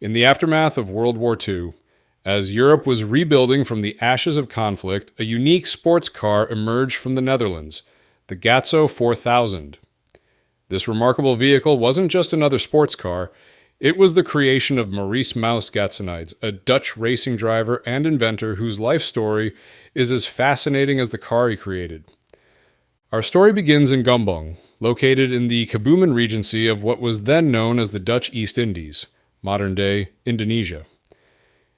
In the aftermath of World War II, as Europe was rebuilding from the ashes of conflict, a unique sports car emerged from the Netherlands, the Gatso 4000. This remarkable vehicle wasn't just another sports car, it was the creation of Maurice Gatsonides, a Dutch racing driver and inventor whose life story is as fascinating as the car he created. Our story begins in Gombong, located in the Kebumen Regency of what was then known as the Dutch East Indies, modern-day Indonesia.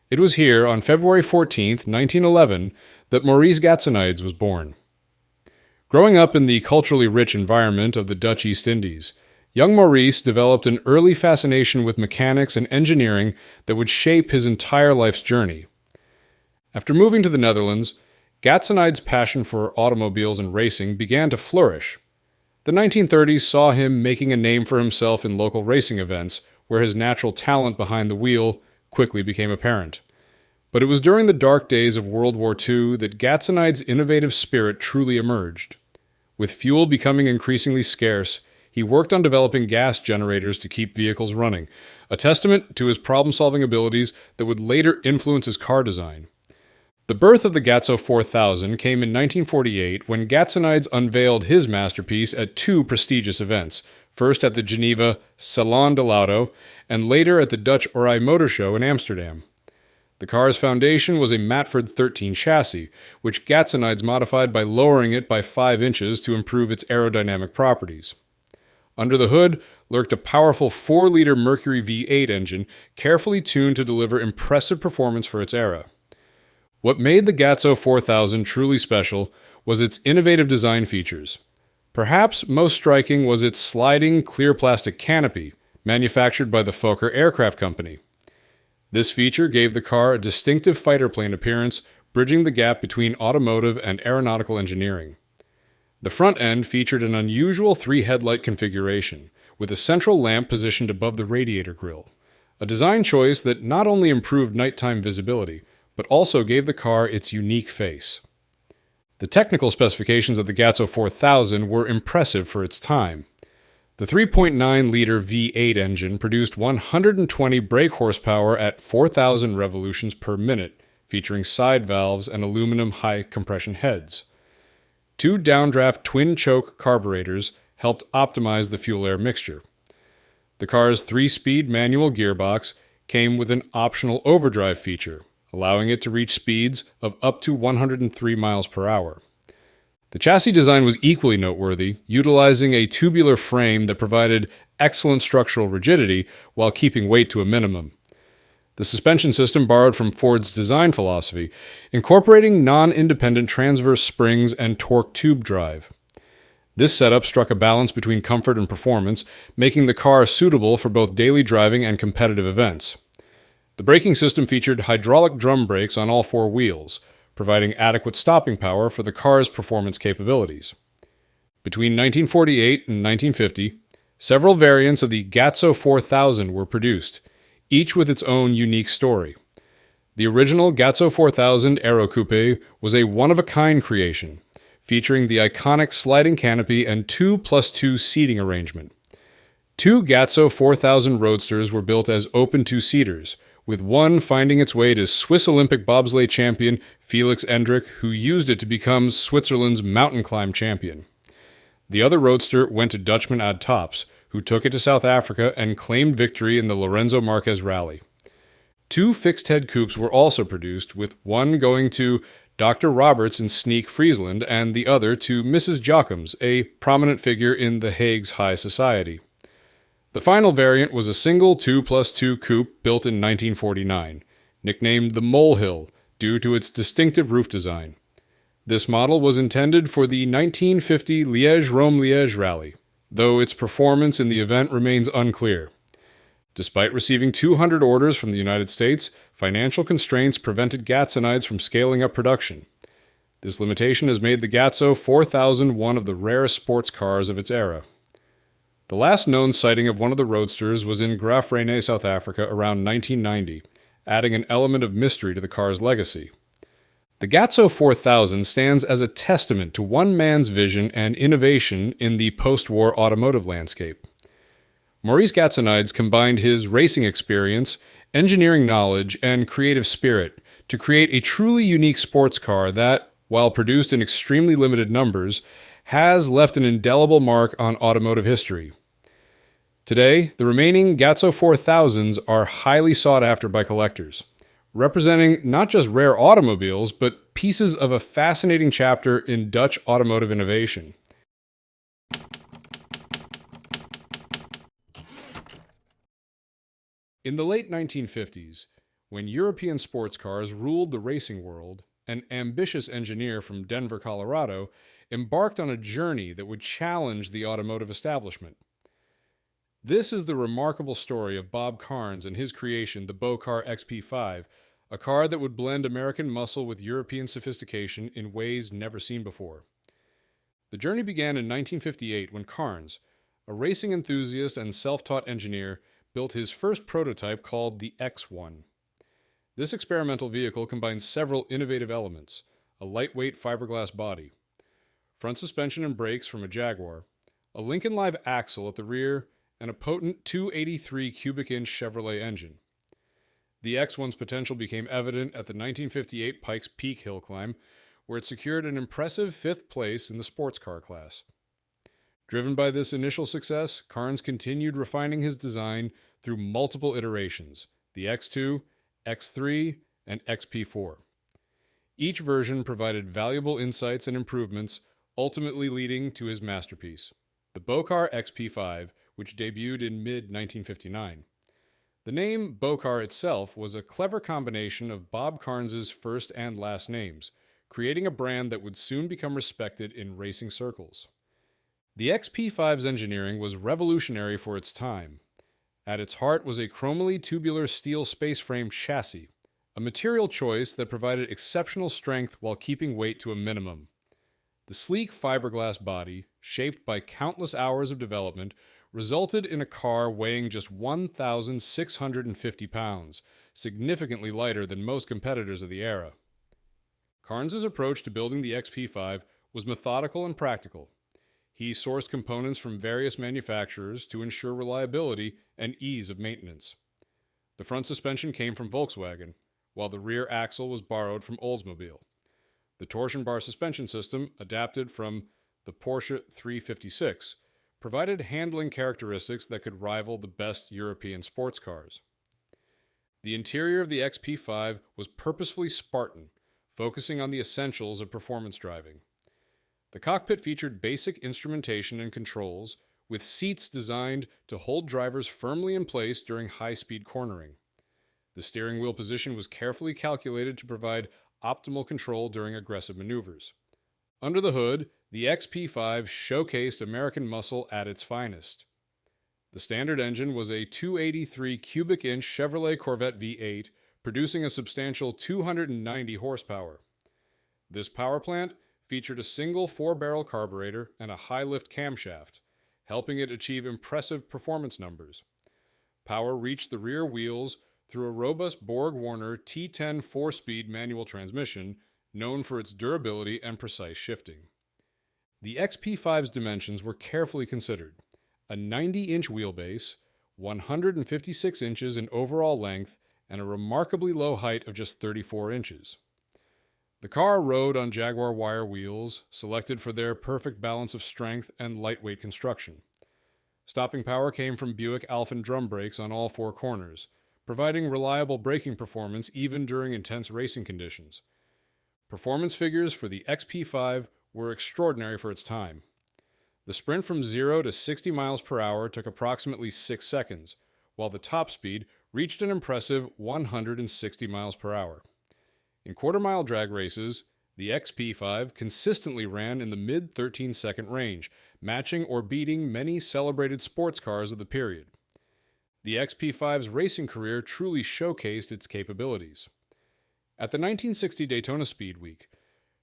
It was here, on February 14, 1911, that Maurice Gatsonides was born. Growing up in the culturally rich environment of the Dutch East Indies, young Maurice developed an early fascination with mechanics and engineering that would shape his entire life's journey. After moving to the Netherlands, Gatsonides' passion for automobiles and racing began to flourish. The 1930s saw him making a name for himself in local racing events, where his natural talent behind the wheel quickly became apparent. But it was during the dark days of World War II that Gatsonides' innovative spirit truly emerged. With fuel becoming increasingly scarce, he worked on developing gas generators to keep vehicles running, a testament to his problem-solving abilities that would later influence his car design. The birth of the Gatso 4000 came in 1948 when Gatsonides unveiled his masterpiece at two prestigious events, first at the Geneva Salon de l'Auto and later at the Dutch Oranje Motor Show in Amsterdam. The car's foundation was a Matford 13 chassis, which Gatsonides modified by lowering it by 5 inches to improve its aerodynamic properties. Under the hood lurked a powerful 4-liter Mercury V8 engine, carefully tuned to deliver impressive performance for its era. What made the Gatso 4000 truly special was its innovative design features. Perhaps most striking was its sliding clear plastic canopy, manufactured by the Fokker aircraft company. This feature gave the car a distinctive fighter plane appearance, bridging the gap between automotive and aeronautical engineering. The front end featured an unusual 3-headlight configuration, with a central lamp positioned above the radiator grille, a design choice that not only improved nighttime visibility, but also gave the car its unique face. The technical specifications of the Gatso 4000 were impressive for its time. The 3.9-liter V8 engine produced 120 brake horsepower at 4,000 revolutions per minute, featuring side valves and aluminum high-compression heads. 2 downdraft twin-choke carburetors helped optimize the fuel-air mixture. The car's 3-speed manual gearbox came with an optional overdrive feature, allowing it to reach speeds of up to 103 miles per hour. The chassis design was equally noteworthy, utilizing a tubular frame that provided excellent structural rigidity while keeping weight to a minimum. The suspension system borrowed from Ford's design philosophy, incorporating non-independent transverse springs and torque tube drive. This setup struck a balance between comfort and performance, making the car suitable for both daily driving and competitive events. The braking system featured hydraulic drum brakes on all 4 wheels, providing adequate stopping power for the car's performance capabilities. Between 1948 and 1950, several variants of the Gatso 4000 were produced, each with its own unique story. The original Gatso 4000 Aero Coupe was a one-of-a-kind creation, featuring the iconic sliding canopy and 2+2 seating arrangement. 2 Gatso 4000 Roadsters were built as open 2-seaters, with one finding its way to Swiss Olympic bobsleigh champion Felix Endrick, who used it to become Switzerland's mountain climb champion. The other Roadster went to Dutchman Ad Tops, who took it to South Africa and claimed victory in the Lorenzo Marquez Rally. 2 fixed-head coupes were also produced, with one going to Dr. Roberts in Sneek, Friesland, and the other to Mrs. Jochems, a prominent figure in The Hague's high society. The final variant was a single 2+2 coupe built in 1949, nicknamed the Molehill due to its distinctive roof design. This model was intended for the 1950 Liège-Rome-Liège rally, though its performance in the event remains unclear. Despite receiving 200 orders from the United States, financial constraints prevented Gatsonides from scaling up production. This limitation has made the Gatso 4000 one of the rarest sports cars of its era. The last known sighting of one of the Roadsters was in Graaff-Reinet, South Africa, around 1990, adding an element of mystery to the car's legacy. The Gatso 4000 stands as a testament to one man's vision and innovation in the post-war automotive landscape. Maurice Gatsonides combined his racing experience engineering knowledge, and creative spirit to create a truly unique sports car that, while produced in extremely limited numbers, has left an indelible mark on automotive history. Today, the remaining Gatso 4000s are highly sought after by collectors, representing not just rare automobiles, but pieces of a fascinating chapter in Dutch automotive innovation. In the late 1950s, when European sports cars ruled the racing world, an ambitious engineer from Denver, Colorado, embarked on a journey that would challenge the automotive establishment. This is the remarkable story of Bob Carnes and his creation, the Bocar XP5, a car that would blend American muscle with European sophistication in ways never seen before. The journey began in 1958 when Carnes, a racing enthusiast and self-taught engineer, built his first prototype called the X1. This experimental vehicle combines several innovative elements: a lightweight fiberglass body, front suspension and brakes from a Jaguar, a Lincoln Live axle at the rear, and a potent 283 cubic inch Chevrolet engine. The X1's potential became evident at the 1958 Pikes Peak hill climb, where it secured an impressive 5th place in the sports car class. Driven by this initial success, Carnes continued refining his design through multiple iterations: the X2, X3, and XP4. Each version provided valuable insights and improvements, ultimately leading to his masterpiece, the Bocar XP5, which debuted in mid-1959. The name Bocar itself was a clever combination of Bob Carnes's first and last names, creating a brand that would soon become respected in racing circles. The XP5's engineering was revolutionary for its time. At its heart was a chromally tubular steel space frame chassis, a material choice that provided exceptional strength while keeping weight to a minimum. The sleek fiberglass body, shaped by countless hours of development, resulted in a car weighing just 1,650 pounds, significantly lighter than most competitors of the era. Carnes's approach to building the XP5 was methodical and practical. He sourced components from various manufacturers to ensure reliability and ease of maintenance. The front suspension came from Volkswagen, while the rear axle was borrowed from Oldsmobile. The torsion bar suspension system, adapted from the Porsche 356, provided handling characteristics that could rival the best European sports cars. The interior of the XP5 was purposefully Spartan, focusing on the essentials of performance driving. The cockpit featured basic instrumentation and controls, with seats designed to hold drivers firmly in place during high-speed cornering. The steering wheel position was carefully calculated to provide optimal control during aggressive maneuvers. Under the hood, the XP5 showcased American muscle at its finest. The standard engine was a 283 cubic inch Chevrolet Corvette V8, producing a substantial 290 horsepower. This power plant featured a single 4-barrel carburetor and a high-lift camshaft, helping it achieve impressive performance numbers. Power reached the rear wheels through a robust Borg-Warner T10 4-speed manual transmission, known for its durability and precise shifting. The XP5's dimensions were carefully considered: a 90-inch wheelbase, 156 inches in overall length, and a remarkably low height of just 34 inches. The car rode on Jaguar wire wheels, selected for their perfect balance of strength and lightweight construction. Stopping power came from Buick Alphen drum brakes on all 4 corners, providing reliable braking performance even during intense racing conditions. Performance figures for the XP5 were extraordinary for its time. The sprint from 0 to 60 miles per hour took approximately 6 seconds, while the top speed reached an impressive 160 miles per hour. In quarter-mile drag races, the XP5 consistently ran in the mid-13-second range, matching or beating many celebrated sports cars of the period. The XP5's racing career truly showcased its capabilities. At the 1960 Daytona Speed Week,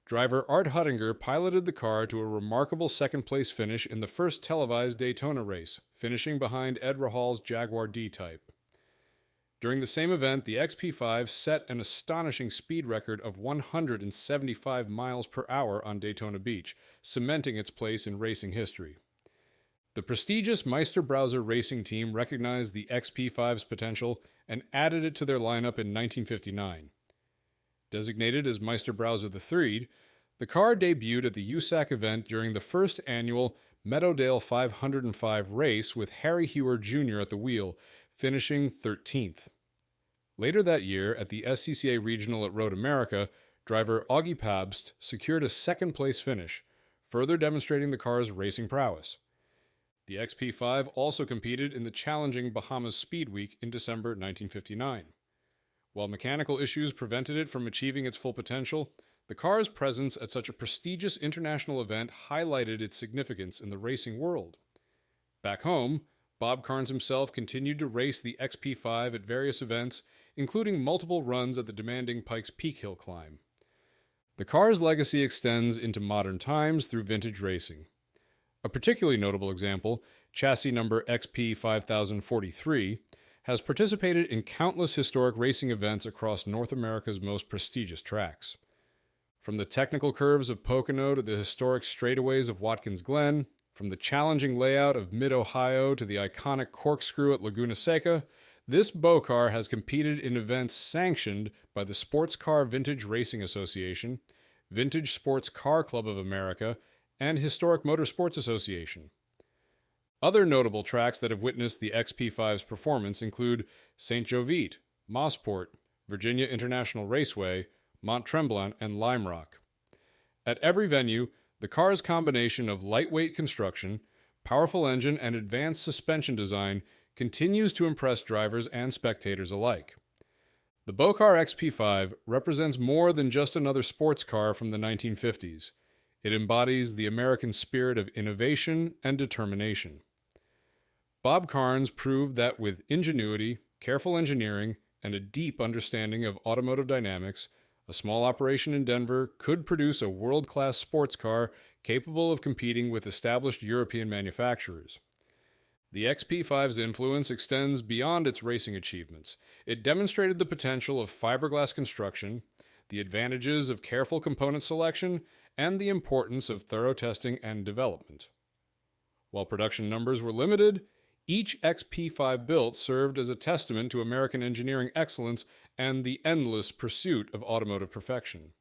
driver Art Huttinger piloted the car to a remarkable second-place finish in the first televised Daytona race, finishing behind Ed Rahal's Jaguar D-Type. During the same event, the XP5 set an astonishing speed record of 175 miles per hour on Daytona Beach, cementing its place in racing history. The prestigious Meisterbrauser racing team recognized the XP5's potential and added it to their lineup in 1959. Designated as Meisterbrauser III, the car debuted at the USAC event during the first annual Meadowdale 505 race with Harry Hewer Jr. at the wheel, finishing 13th. Later that year, at the SCCA Regional at Road America, driver Augie Pabst secured a second-place finish, further demonstrating the car's racing prowess. The XP5 also competed in the challenging Bahamas Speed Week in December 1959. While mechanical issues prevented it from achieving its full potential, the car's presence at such a prestigious international event highlighted its significance in the racing world. Back home, Bob Carnes himself continued to race the XP5 at various events, including multiple runs at the demanding Pikes Peak Hill climb. The car's legacy extends into modern times through vintage racing. A particularly notable example, chassis number XP5043, has participated in countless historic racing events across North America's most prestigious tracks. From the technical curves of Pocono to the historic straightaways of Watkins Glen, from the challenging layout of Mid-Ohio to the iconic corkscrew at Laguna Seca, this Bocar has competed in events sanctioned by the Sports Car Vintage Racing Association, Vintage Sports Car Club of America, and Historic Motorsports Association. Other notable tracks that have witnessed the XP5's performance include St. Jovite, Mossport, Virginia International Raceway, Mont Tremblant, and Lime Rock. At every venue, the car's combination of lightweight construction, powerful engine, and advanced suspension design continues to impress drivers and spectators alike. The Bocar XP5 represents more than just another sports car from the 1950s. It embodies the American spirit of innovation and determination. Bob Carnes proved that with ingenuity, careful engineering, and a deep understanding of automotive dynamics, a small operation in Denver could produce a world-class sports car capable of competing with established European manufacturers. The XP5's influence extends beyond its racing achievements. It demonstrated the potential of fiberglass construction, the advantages of careful component selection, and the importance of thorough testing and development. While production numbers were limited, each XP5 built served as a testament to American engineering excellence and the endless pursuit of automotive perfection.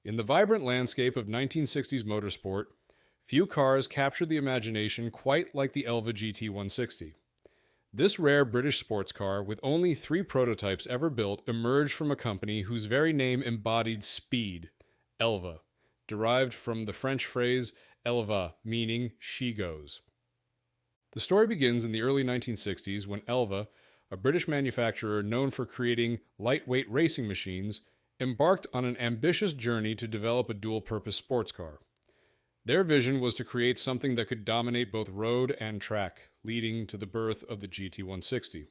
In the vibrant landscape of 1960s motorsport, few cars captured the imagination quite like the Elva GT160. This rare British sports car, with only 3 prototypes ever built, emerged from a company whose very name embodied speed, Elva, derived from the French phrase "elle va," meaning she goes. The story begins in the early 1960s when Elva, a British manufacturer known for creating lightweight racing machines, embarked on an ambitious journey to develop a dual-purpose sports car. Their vision was to create something that could dominate both road and track, leading to the birth of the GT160.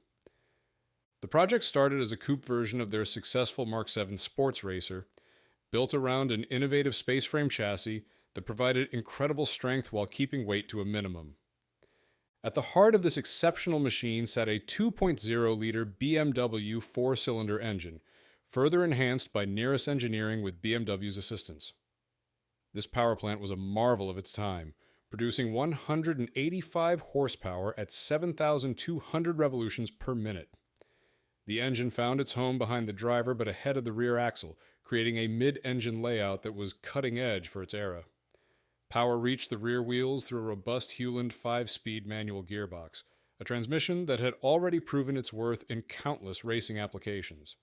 The project started as a coupe version of their successful Mark VII sports racer, built around an innovative space frame chassis that provided incredible strength while keeping weight to a minimum. At the heart of this exceptional machine sat a 2.0-liter BMW 4-cylinder engine, further enhanced by nearest engineering with BMW's assistance. This power plant was a marvel of its time, producing 185 horsepower at 7,200 revolutions per minute. The engine found its home behind the driver but ahead of the rear axle, creating a mid-engine layout that was cutting edge for its era. Power reached the rear wheels through a robust Hewland 5-speed manual gearbox, a transmission that had already proven its worth in countless racing applications.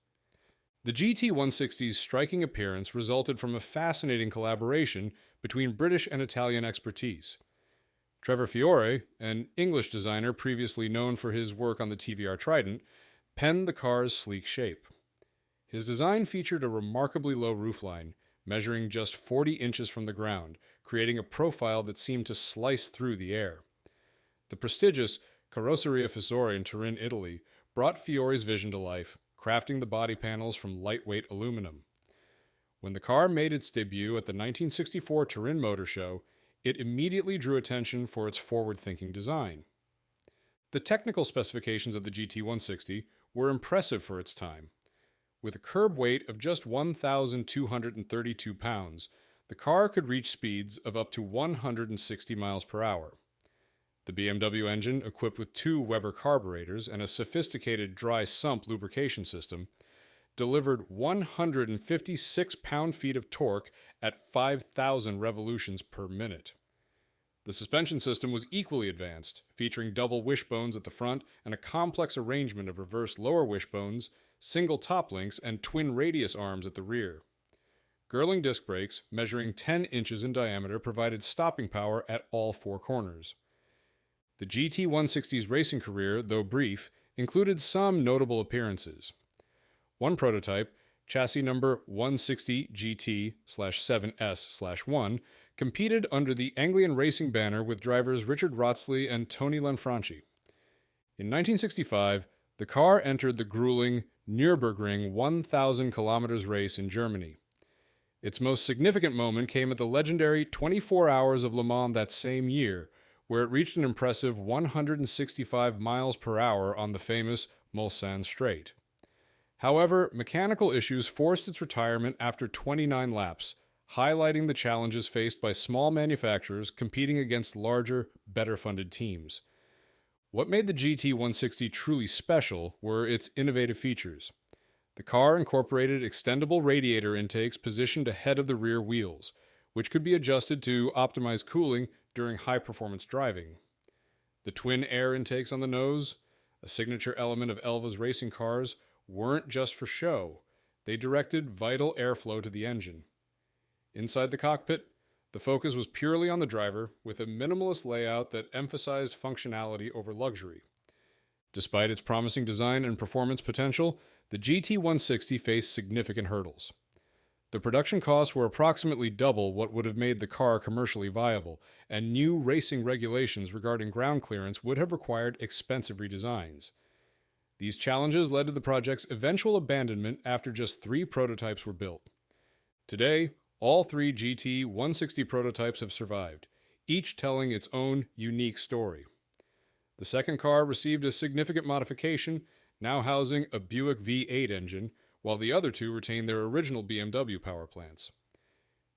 The GT160's striking appearance resulted from a fascinating collaboration between British and Italian expertise. Trevor Fiore, an English designer previously known for his work on the TVR Trident, penned the car's sleek shape. His design featured a remarkably low roofline, measuring just 40 inches from the ground, creating a profile that seemed to slice through the air. The prestigious Carrozzeria Fisore in Turin, Italy, brought Fiore's vision to life, crafting the body panels from lightweight aluminum. When the car made its debut at the 1964 Turin Motor Show, it immediately drew attention for its forward-thinking design. The technical specifications of the GT160 were impressive for its time. With a curb weight of just 1,232 pounds, the car could reach speeds of up to 160 miles per hour. The BMW engine, equipped with 2 Weber carburetors and a sophisticated dry sump lubrication system, delivered 156 pound-feet of torque at 5,000 revolutions per minute. The suspension system was equally advanced, featuring double wishbones at the front and a complex arrangement of reverse lower wishbones, single top links, and twin radius arms at the rear. Girling disc brakes, measuring 10 inches in diameter, provided stopping power at all 4 corners. The GT160's racing career, though brief, included some notable appearances. One prototype, chassis number 160 GT/7S/1, competed under the Anglian Racing banner with drivers Richard Wrottesley and Tony Lanfranchi. In 1965, the car entered the grueling Nürburgring 1,000 kilometers race in Germany. Its most significant moment came at the legendary 24 Hours of Le Mans that same year, where it reached an impressive 165 miles per hour on the famous Mulsanne Straight. However, mechanical issues forced its retirement after 29 laps, highlighting the challenges faced by small manufacturers competing against larger, better-funded teams. What made the GT160 truly special were its innovative features. The car incorporated extendable radiator intakes positioned ahead of the rear wheels, which could be adjusted to optimize cooling during high-performance driving. The twin air intakes on the nose, a signature element of Elva's racing cars, weren't just for show. They directed vital airflow to the engine. Inside the cockpit, the focus was purely on the driver, with a minimalist layout that emphasized functionality over luxury. Despite its promising design and performance potential, the GT160 faced significant hurdles. The production costs were approximately double what would have made the car commercially viable, and new racing regulations regarding ground clearance would have required expensive redesigns. These challenges led to the project's eventual abandonment after just 3 prototypes were built. Today, all 3 GT160 prototypes have survived, each telling its own unique story. The second car received a significant modification, now housing a Buick V8 engine, while the other 2 retain their original BMW power plants.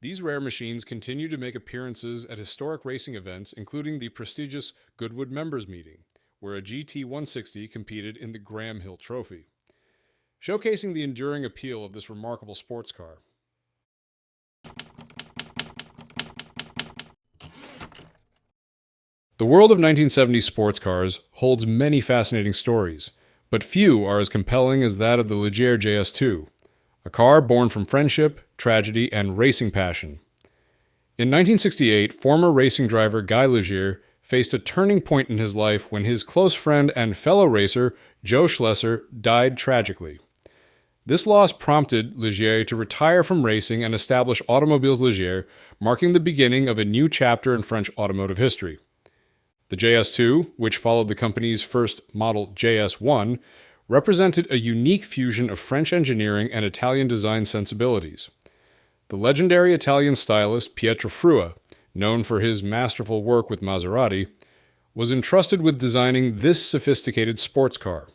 These rare machines continue to make appearances at historic racing events, including the prestigious Goodwood Members Meeting, where a GT160 competed in the Graham Hill Trophy, showcasing the enduring appeal of this remarkable sports car. The world of 1970s sports cars holds many fascinating stories, but few are as compelling as that of the Ligier JS2, a car born from friendship, tragedy, and racing passion. In 1968, former racing driver Guy Ligier faced a turning point in his life when his close friend and fellow racer, Jo Schlesser, died tragically. This loss prompted Ligier to retire from racing and establish Automobiles Ligier, marking the beginning of a new chapter in French automotive history. The JS2, which followed the company's first model JS1, represented a unique fusion of French engineering and Italian design sensibilities. The legendary Italian stylist Pietro Frua, known for his masterful work with Maserati, was entrusted with designing this sophisticated sports car.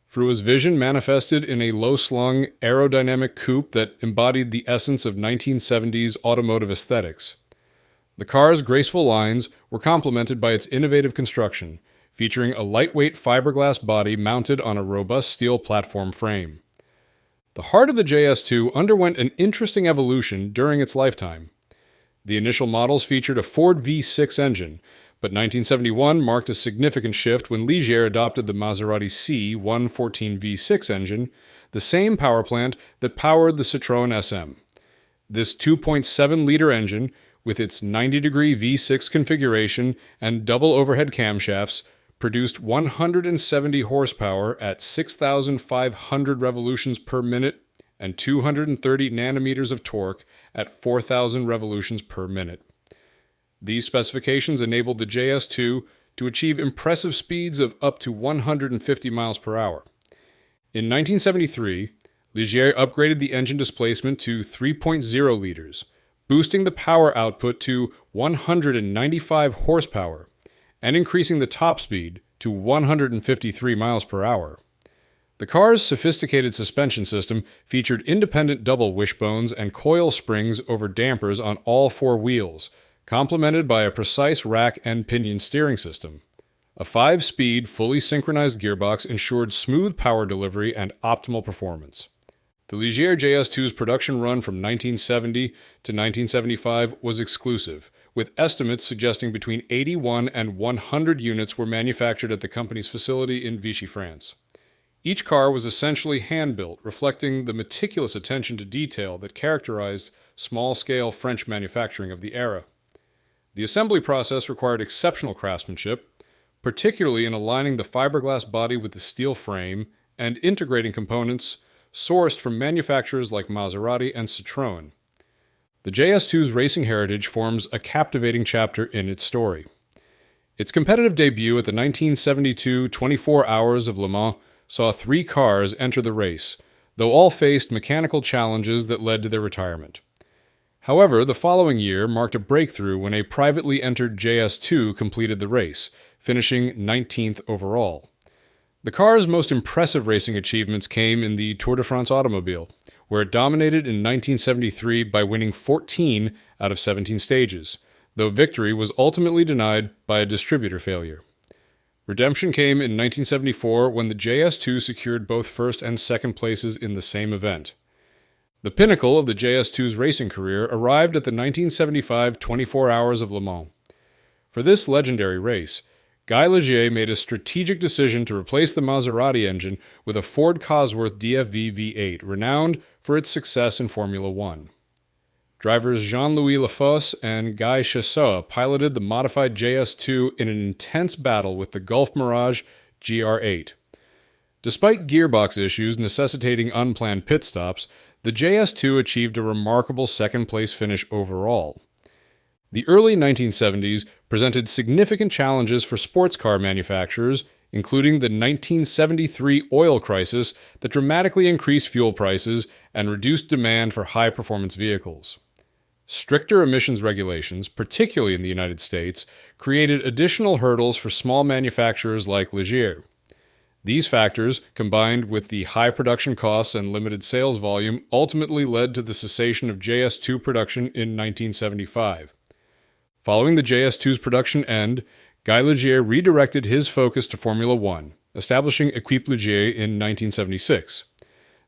Frua's vision manifested in a low-slung, aerodynamic coupe that embodied the essence of 1970s automotive aesthetics. The car's graceful lines were complemented by its innovative construction, featuring a lightweight fiberglass body mounted on a robust steel platform frame. The heart of the JS2 underwent an interesting evolution during its lifetime. The initial models featured a Ford V6 engine, but 1971 marked a significant shift when Ligier adopted the Maserati C114 V6 engine, the same power plant that powered the Citroën SM. This 2.7-liter engine, with its 90-degree V6 configuration and double overhead camshafts, produced 170 horsepower at 6,500 revolutions per minute and 230 nanometers of torque at 4,000 revolutions per minute. These specifications enabled the JS2 to achieve impressive speeds of up to 150 miles per hour. In 1973, Ligier upgraded the engine displacement to 3.0 liters, boosting the power output to 195 horsepower and increasing the top speed to 153 miles per hour. The car's sophisticated suspension system featured independent double wishbones and coil springs over dampers on all four wheels, complemented by a precise rack and pinion steering system. A 5-speed, fully synchronized gearbox ensured smooth power delivery and optimal performance. The Ligier JS2's production run from 1970 to 1975 was exclusive, with estimates suggesting between 81 and 100 units were manufactured at the company's facility in Vichy, France. Each car was essentially hand-built, reflecting the meticulous attention to detail that characterized small-scale French manufacturing of the era. The assembly process required exceptional craftsmanship, particularly in aligning the fiberglass body with the steel frame and integrating components sourced from manufacturers like Maserati and Citroën. The JS2's racing heritage forms a captivating chapter in its story. Its competitive debut at the 1972 24 Hours of Le Mans saw 3 cars enter the race, though all faced mechanical challenges that led to their retirement. However, the following year marked a breakthrough when a privately entered JS2 completed the race, finishing 19th overall. The car's most impressive racing achievements came in the Tour de France automobile, where it dominated in 1973 by winning 14 out of 17 stages, though victory was ultimately denied by a distributor failure. Redemption came in 1974 when the JS2 secured both first and second places in the same event. The pinnacle of the JS2's racing career arrived at the 1975 24 Hours of Le Mans. For this legendary race, Guy Ligier made a strategic decision to replace the Maserati engine with a Ford Cosworth DFV V8, renowned for its success in Formula One. Drivers Jean-Louis Lafosse and Guy Ligier piloted the modified JS2 in an intense battle with the Gulf Mirage GR8. Despite gearbox issues necessitating unplanned pit stops, the JS2 achieved a remarkable second-place finish overall. The early 1970s presented significant challenges for sports car manufacturers, including the 1973 oil crisis that dramatically increased fuel prices and reduced demand for high-performance vehicles. Stricter emissions regulations, particularly in the United States, created additional hurdles for small manufacturers like Ligier. These factors, combined with the high production costs and limited sales volume, ultimately led to the cessation of JS2 production in 1975. Following the JS2's production end, Guy Ligier redirected his focus to Formula One, establishing Équipe Ligier in 1976.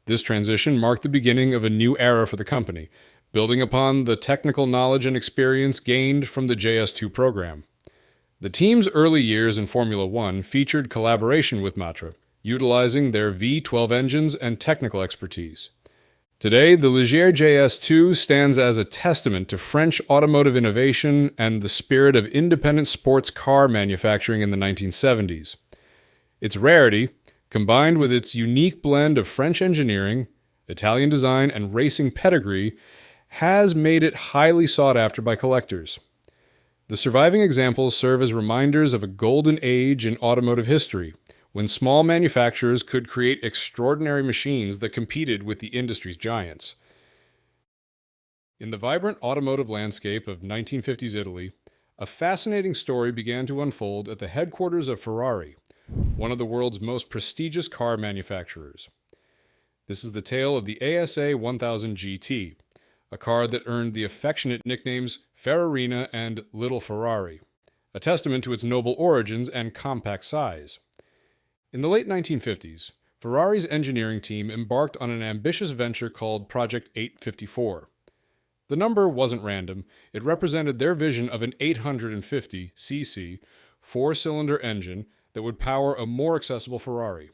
This transition marked the beginning of a new era for the company, building upon the technical knowledge and experience gained from the JS2 program. The team's early years in Formula One featured collaboration with Matra, utilizing their V12 engines and technical expertise. Today, the Ligier JS2 stands as a testament to French automotive innovation and the spirit of independent sports car manufacturing in the 1970s. Its rarity, combined with its unique blend of French engineering, Italian design, and racing pedigree, has made it highly sought after by collectors. The surviving examples serve as reminders of a golden age in automotive history, when small manufacturers could create extraordinary machines that competed with the industry's giants. In the vibrant automotive landscape of 1950s Italy, a fascinating story began to unfold at the headquarters of Ferrari, one of the world's most prestigious car manufacturers. This is the tale of the ASA 1000 GT, a car that earned the affectionate nicknames Ferrarina and Little Ferrari, a testament to its noble origins and compact size. In the late 1950s, Ferrari's engineering team embarked on an ambitious venture called Project 854. The number wasn't random, it represented their vision of an 850cc, 4-cylinder engine that would power a more accessible Ferrari.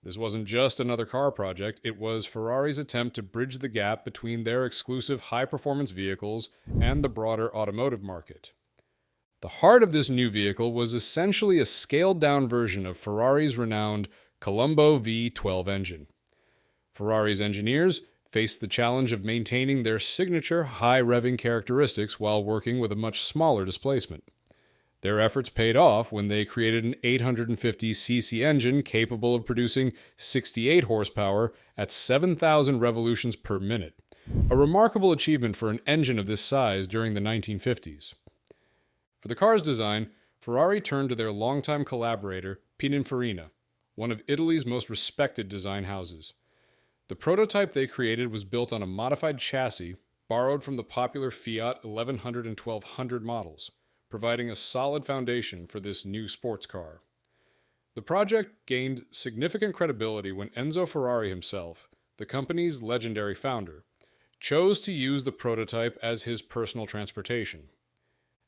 This wasn't just another car project, it was Ferrari's attempt to bridge the gap between their exclusive high-performance vehicles and the broader automotive market. The heart of this new vehicle was essentially a scaled-down version of Ferrari's renowned Colombo V12 engine. Ferrari's engineers faced the challenge of maintaining their signature high-revving characteristics while working with a much smaller displacement. Their efforts paid off when they created an 850cc engine capable of producing 68 horsepower at 7,000 revolutions per minute, a remarkable achievement for an engine of this size during the 1950s. For the car's design, Ferrari turned to their longtime collaborator, Pininfarina, one of Italy's most respected design houses. The prototype they created was built on a modified chassis borrowed from the popular Fiat 1100 and 1200 models, providing a solid foundation for this new sports car. The project gained significant credibility when Enzo Ferrari himself, the company's legendary founder, chose to use the prototype as his personal transportation.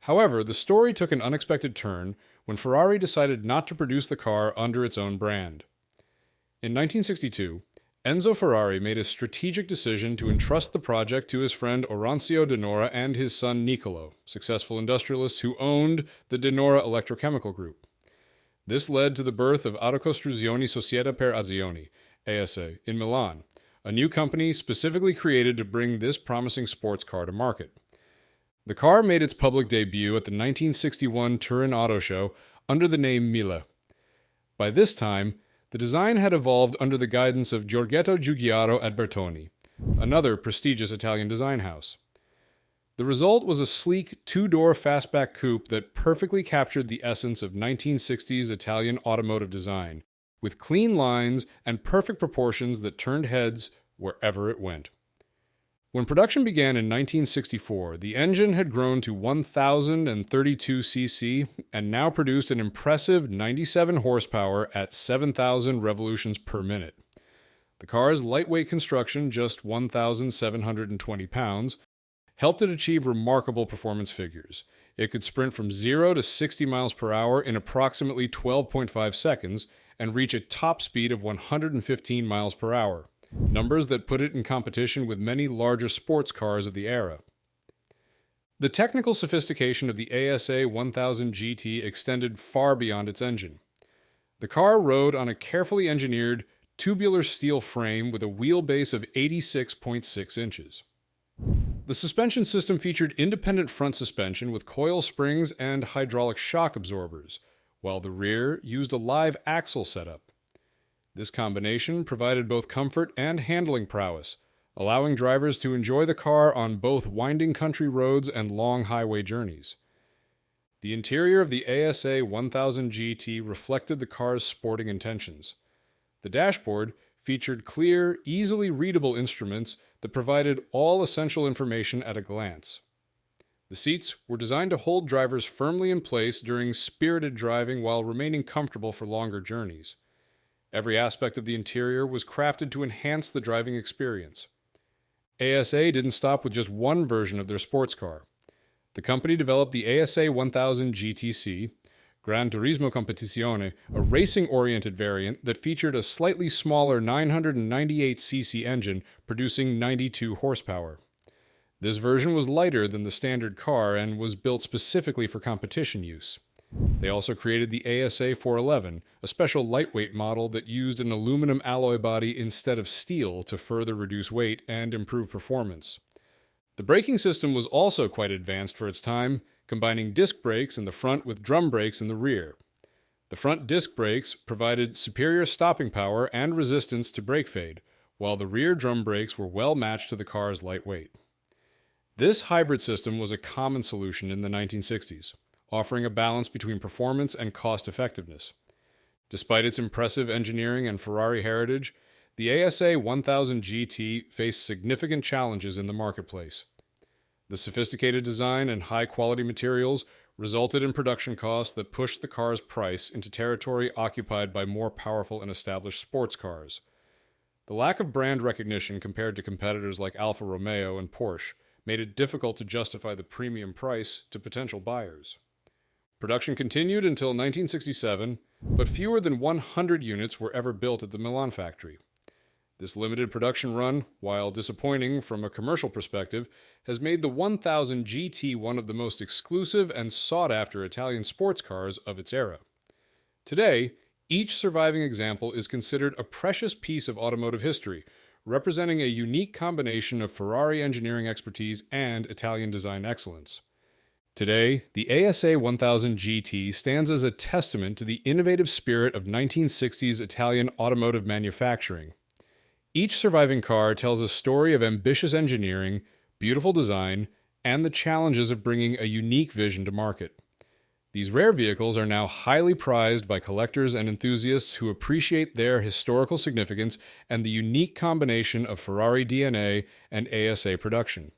However, the story took an unexpected turn when Ferrari decided not to produce the car under its own brand. In 1962, Enzo Ferrari made a strategic decision to entrust the project to his friend Oronzio De Nora and his son Niccolò, successful industrialists who owned the De Nora Electrochemical Group. This led to the birth of Autocostruzioni Società per Azioni, ASA, in Milan, a new company specifically created to bring this promising sports car to market. The car made its public debut at the 1961 Turin Auto Show under the name Mille. By this time, the design had evolved under the guidance of Giorgetto Giugiaro at Bertoni, another prestigious Italian design house. The result was a sleek two-door fastback coupe that perfectly captured the essence of 1960s Italian automotive design, with clean lines and perfect proportions that turned heads wherever it went. When production began in 1964, the engine had grown to 1,032 cc and now produced an impressive 97 horsepower at 7,000 revolutions per minute. The car's lightweight construction, just 1,720 pounds, helped it achieve remarkable performance figures. It could sprint from 0 to 60 miles per hour in approximately 12.5 seconds and reach a top speed of 115 miles per hour. Numbers that put it in competition with many larger sports cars of the era. The technical sophistication of the ASA 1000 GT extended far beyond its engine. The car rode on a carefully engineered tubular steel frame with a wheelbase of 86.6 inches. The suspension system featured independent front suspension with coil springs and hydraulic shock absorbers, while the rear used a live axle setup. This combination provided both comfort and handling prowess, allowing drivers to enjoy the car on both winding country roads and long highway journeys. The interior of the ASA 1000 GT reflected the car's sporting intentions. The dashboard featured clear, easily readable instruments that provided all essential information at a glance. The seats were designed to hold drivers firmly in place during spirited driving while remaining comfortable for longer journeys. Every aspect of the interior was crafted to enhance the driving experience. ASA didn't stop with just one version of their sports car. The company developed the ASA 1000 GTC, Gran Turismo Competizione, a racing-oriented variant that featured a slightly smaller 998cc engine producing 92 horsepower. This version was lighter than the standard car and was built specifically for competition use. They also created the ASA 411, a special lightweight model that used an aluminum alloy body instead of steel to further reduce weight and improve performance. The braking system was also quite advanced for its time, combining disc brakes in the front with drum brakes in the rear. The front disc brakes provided superior stopping power and resistance to brake fade, while the rear drum brakes were well matched to the car's light weight. This hybrid system was a common solution in the 1960s. Offering a balance between performance and cost effectiveness. Despite its impressive engineering and Ferrari heritage, the ASA 1000 GT faced significant challenges in the marketplace. The sophisticated design and high-quality materials resulted in production costs that pushed the car's price into territory occupied by more powerful and established sports cars. The lack of brand recognition compared to competitors like Alfa Romeo and Porsche made it difficult to justify the premium price to potential buyers. Production continued until 1967, but fewer than 100 units were ever built at the Milan factory. This limited production run, while disappointing from a commercial perspective, has made the 1000 GT one of the most exclusive and sought-after Italian sports cars of its era. Today, each surviving example is considered a precious piece of automotive history, representing a unique combination of Ferrari engineering expertise and Italian design excellence. Today, the ASA 1000 GT stands as a testament to the innovative spirit of 1960s Italian automotive manufacturing. Each surviving car tells a story of ambitious engineering, beautiful design, and the challenges of bringing a unique vision to market. These rare vehicles are now highly prized by collectors and enthusiasts who appreciate their historical significance and the unique combination of Ferrari DNA and ASA production.